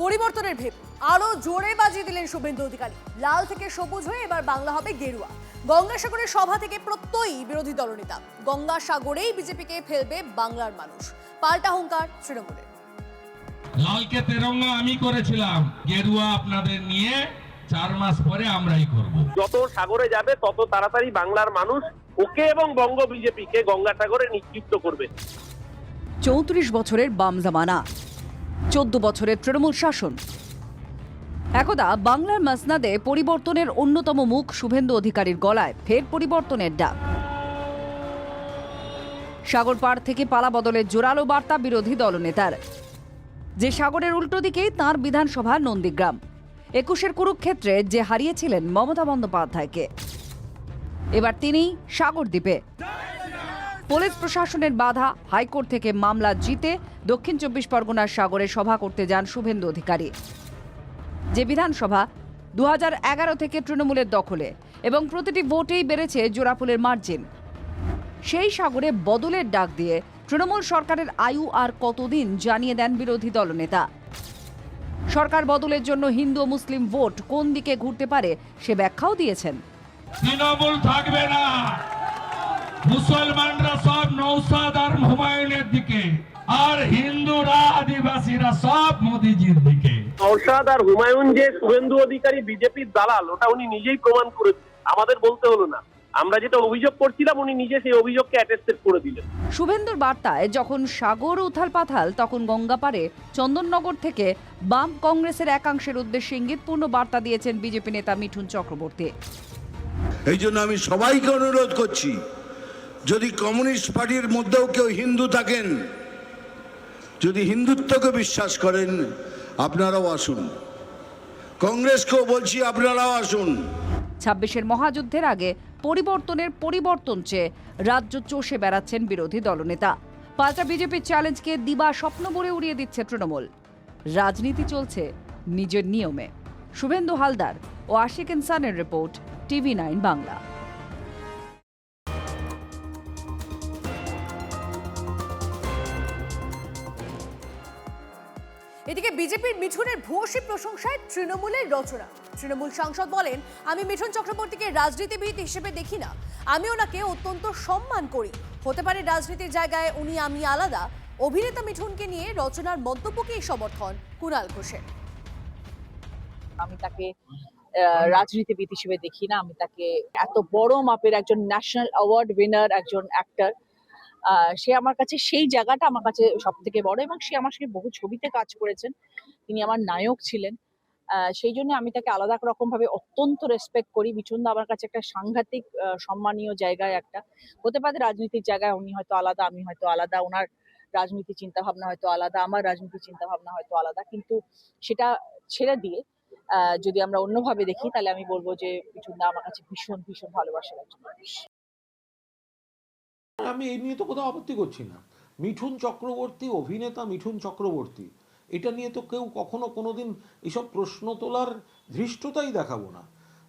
পরিবর্তনের ভেব আরো জোরে বাজিয়ে দিলেন শুভেন্দু অধিকারী। লাল থেকে সবুজ হয়ে এবার বাংলা হবে গেরুয়া। গঙ্গাসাগরের সভা থেকে প্রত্যয়ী বিরোধী দলনেতা, গঙ্গাসাগরেই বিজেপিকে ফেলবে বাংলার মানুষ। পাল্টা হুঙ্কার তৃণমূলের। লালকে তেরঙ্গা আমি করেছিলাম, গেরুয়া আপনাদের নিয়ে 4 মাস পরে আমরাই করব। যত সাগরে যাবে তত তাড়াতাড়ি বাংলার মানুষ ওকে এবং বঙ্গ বিজেপিকে গঙ্গাসাগরে নিক্ষিপ্ত করবে। 34 বছরের বাম জামানা, 14 বছরের তৃণমূল শাসন। একদা বাংলার মাসনাদে পরিবর্তনের অন্যতম মুখ শুভেন্দু অধিকারীর গলায় ফের পরিবর্তনের ডাক। সাগর পার থেকে পালা বদলের জোরালো বার্তা বিরোধী দলনেতার। যে সাগরের উল্টো দিকেই তাঁর বিধানসভা নন্দীগ্রাম, 21-এর কুরুক্ষেত্রে যে হারিয়েছিলেন মমতা বন্দ্যোপাধ্যায়কে, এবার তিনি সাগরদ্বীপে। পুলিশ প্রশাসনের বাধা, হাইকোর্ট থেকে মামলা জিতে দক্ষিণ 24 পরগনার সাগরে সভা করতে যান শুভেন্দু অধিকারী। যে বিধানসভা 2011 থেকে তৃণমূলের দখলে এবং প্রতিটি ভোটেই বেড়েছে জোড়াফুলের মার্জিন, সেই সাগরে বদলের ডাক দিয়ে তৃণমূল সরকারের আয়ু আর কতদিন জানিয়ে দেন বিরোধী দলনেতা। সরকার বদলের জন্য হিন্দু ও মুসলিম ভোট কোন দিকে ঘুরতে পারে সে ব্যাখ্যাও দিয়েছেন। তৃণমূল থাকবে না, মুসলমানরা সব নৌসাদ আর হুমায়ুনের দিকে, আর হিন্দুরা আদিবাসীরা সব মোদিজির দিকে। নওশাদ আর হুমায়ুন যে শুভেন্দু অধিকারী বিজেপির দালাল, ওটা উনি নিজেই প্রমাণ করেছেন, আমাদের বলতে হলো না। আমরা যেটা অভিযোগ করছিলাম উনি নিজে সেই অভিযোগকে অ্যাটেস্টেড করে দিলেন। শুভেন্দুর বার্তায় যখন সাগর উথাল পাথাল, তখন গঙ্গাপাড়ে চন্দননগর থেকে বাম কংগ্রেসের একাংশের উদ্দেশ্যে ইঙ্গিতপূর্ণ বার্তা দিয়েছেন বিজেপি নেতা মিঠুন চক্রবর্তী। এই জন্য আমি সবাইকে অনুরোধ করছি, যদি কমিউনিস্ট পার্টির মধ্যেও কেউ হিন্দু থাকেন, যদি হিন্দুত্বকে বিশ্বাস করেন, আপনারাও আসুন। কংগ্রেসকেও বলছি, আপনারাও আসুন। 26-এর মহাযুদ্ধের আগে পরিবর্তনের পরিবর্তন চেয়ে রাজ্য চষে বেড়াচ্ছেন বিরোধী দলনেতা। পাল্টা বিজেপির চ্যালেঞ্জকে দিবা স্বপ্ন বলে উড়িয়ে দিচ্ছে তৃণমূল। রাজনীতি চলছে নিজের নিয়মে। শুভেন্দু হালদার ও আশিক ইনসানের রিপোর্ট, TV9 বাংলা। এদিকে বিজেপির মিঠুনের ভূয়সী প্রশংসায় তৃণমূলের রচনা। তৃণমূল সাংসদ বলেন, আমি মিঠুন চক্রবর্তীকে রাজনীতিবিদ হিসেবে দেখি না, আমি ওনাকে অত্যন্ত সম্মান করি। হতে পারে রাজনীতির জায়গায় উনি আমি আলাদা। অভিনেতা মিঠুনকে নিয়ে রচনার মন্তব্যকেই সমর্থন কুণাল ঘোষের। আমি তাকে রাজনীতিবিদ হিসেবে দেখি না, আমি তাকে এত বড় মাপের একজন ন্যাশনাল অ্যাওয়ার্ড উইনার একজন অ্যাক্টর। সে আমার কাছে সেই জায়গাটা আমার কাছে সব থেকে বড়, এবং সে আমার সঙ্গে বহু ছবিতে কাজ করেছেন, তিনি আমার নায়ক ছিলেন। সেই জন্য আমি তাকে আলাদা রকম ভাবে অত্যন্ত রেসপেক্ট করি। মিঠুনদা আমার কাছে একটা সাংঘাতিক সম্মানীয় জায়গায় একটা। হতে পারে রাজনীতির জায়গায় উনি হয়তো আলাদা, আমি হয়তো আলাদা, ওনার রাজনীতি চিন্তা ভাবনা হয়তো আলাদা, আমার রাজনীতি চিন্তা ভাবনা হয়তো আলাদা, কিন্তু সেটা ছেড়ে দিয়ে যদি আমরা অন্যভাবে দেখি, তাহলে আমি বলবো যে মিঠুনদা আমার কাছে ভীষণ ভীষণ ভালোবাসার একজন মানুষ। আমি এই নিয়ে তো কোথাও আপত্তি করছি না। মিঠুন চক্রবর্তী, অভিনেতা মিঠুন চক্রবর্তী, এটা নিয়ে তো কেউ কখনো কোনোদিন এসব প্রশ্ন তোলার ধৃষ্টতাই দেখাবো না।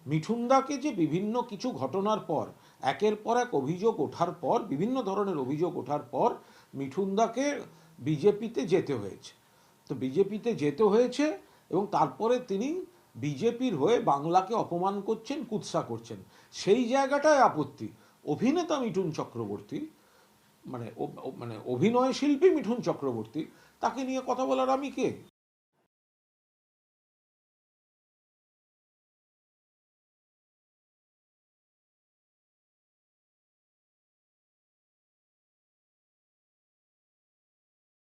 মিঠুনদাকে যে বিভিন্ন কিছু ঘটনার পর, একের পর এক অভিযোগ ওঠার পর, বিভিন্ন ধরনের অভিযোগ ওঠার পর মিঠুনদাকে বিজেপিতে যেতে হয়েছে। তো বিজেপিতে যেতে হয়েছে এবং তারপরে তিনি বিজেপির হয়ে বাংলাকে অপমান করছেন, কুৎসা করছেন, সেই জায়গাটায় আপত্তি। অভিনেতা মিঠুন চক্রবর্তী, মানে অভিনয় শিল্পী মিঠুন চক্রবর্তী, তাকে নিয়ে কথা বলার আমি কে?